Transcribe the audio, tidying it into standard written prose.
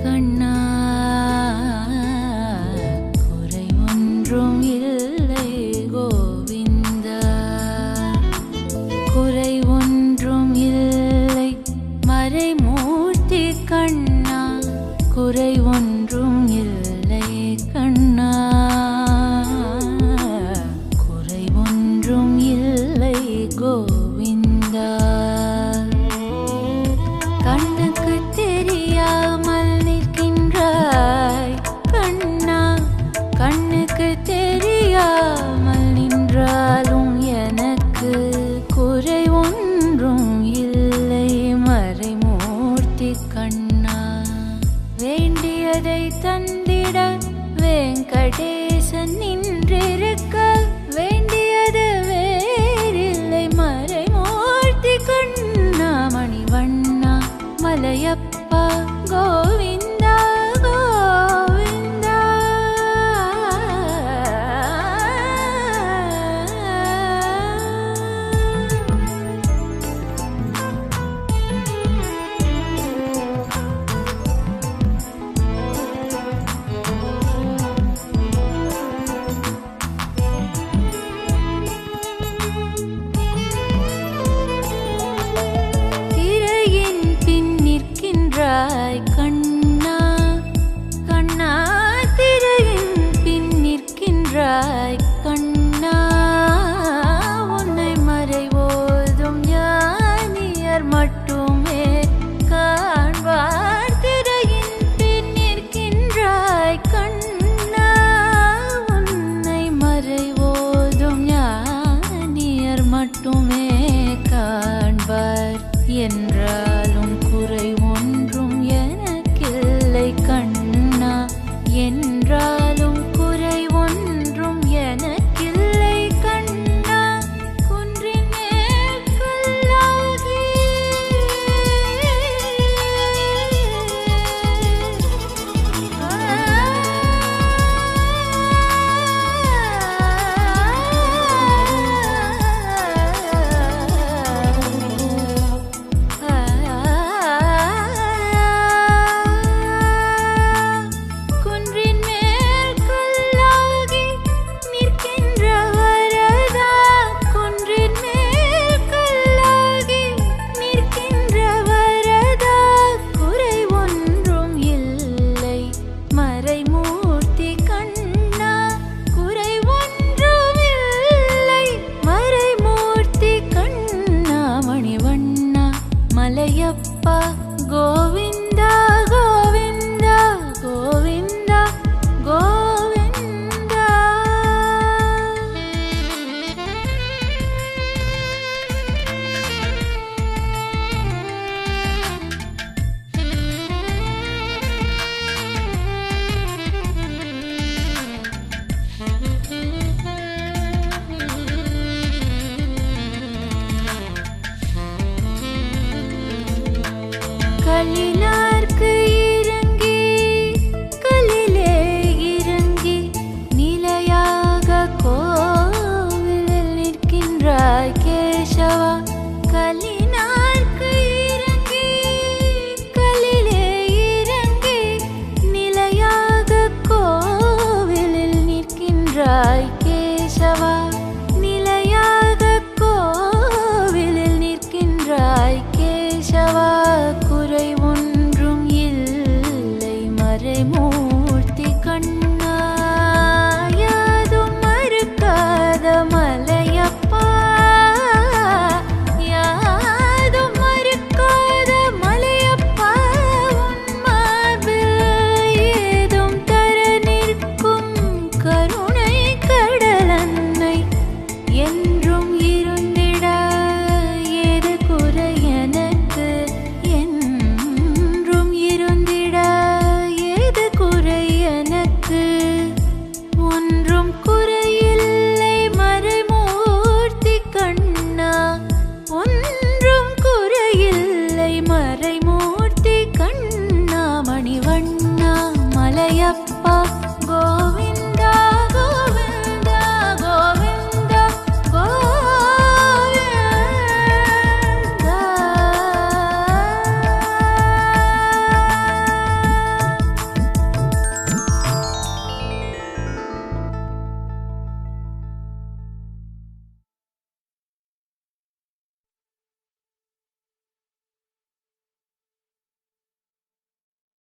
கண்ணா, குறை ஒன்றும் இல்லை கோவிந்தா, குறை ஒன்றும் இல்லை மறைமூர்த்தி கண்ணா, குறை ஒன்றும் இல்லை கண்ணா, குறை ஒன்றும் இல்லை கோவிந்தா. கண்ணுக்கு தெரியாமல் நிற்கின்றாய் கண்ணா, கண்ணுக்கு தெரியாமல் நின்றாலும் எனக்கு குறை ஒன்றும் இல்லை மறைமூர்த்தி கண்ணா. வேண்டியதை தந்திட வெங்கடேசன் நின்றிருக்க, வேண்டியது வேறில்லை மறைமூர்த்தி கண்ணா. மணிவண்ணா மலையப்பா கோவிந்தா கோவிந்தா. கண்ணா, கண்ணா திரையின் பின் நிற்கின்றாய் கண்ணா, உன்னை மறைவோதும் ஞானியர் மட்டுமே காண்பார். திரையின் பின் நிற்கின்றாய் கண்ணா, உன்னை மறைவோதும் ஞானியர் மட்டுமே காண்பார். என்றாலும் குறை ஒன்றும் எனக்கில்லை கண்ணா, என்றாலும் குறை ஒன்றும் எனக்கில்லை கண்ணா. குன்றின் மேல் கல்லாகி மலையப்பா கோவிந்தா கோவிந்தா கோவிந்தா கோவிந்தா. கலி